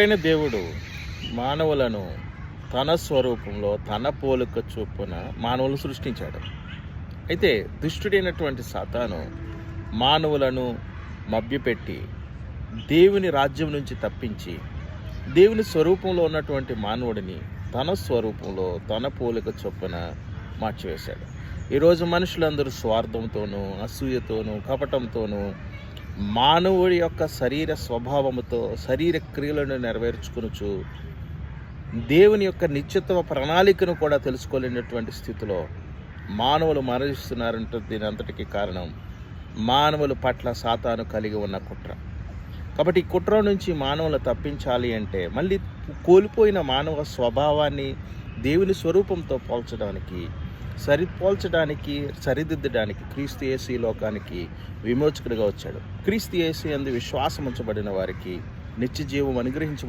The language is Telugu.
అయిన దేవుడు మానవులను తన స్వరూపంలో తన పోలిక చొప్పున మానవులను సృష్టించాడు. అయితే దుష్టుడైనటువంటి సాతాను మానవులను మభ్యపెట్టి దేవుని రాజ్యం నుంచి తప్పించి దేవుని స్వరూపంలో ఉన్నటువంటి మానవుడిని తన స్వరూపంలో తన పోలిక చొప్పున మార్చివేశాడు. ఈరోజు మనుషులందరూ స్వార్థంతోనూ అసూయతోనూ కపటంతోనూ మానవుడి యొక్క శరీర స్వభావముతో శరీర క్రియలను నెరవేర్చుకొనుచు దేవుని యొక్క నిత్యత్వ ప్రణాళికను కూడా తెలుసుకోలేనటువంటి స్థితిలో మానవులు మరణిస్తున్నారంటే దీని అంతటికి కారణం మానవుల పట్ల సాతాను కలిగి ఉన్న కుట్ర. కాబట్టి ఈ కుట్ర నుంచి మానవులు తప్పించాలి అంటే మళ్ళీ కోల్పోయిన మానవ స్వభావాన్ని దేవుని స్వరూపంతో సరిదిద్దడానికి క్రీస్తు యేసు ఈ లోకానికి విమోచకుడిగా వచ్చాడు. క్రీస్తు యేసు యందు విశ్వాసం ఉంచబడిన వారికి నిత్య జీవం అనుగ్రహించబడి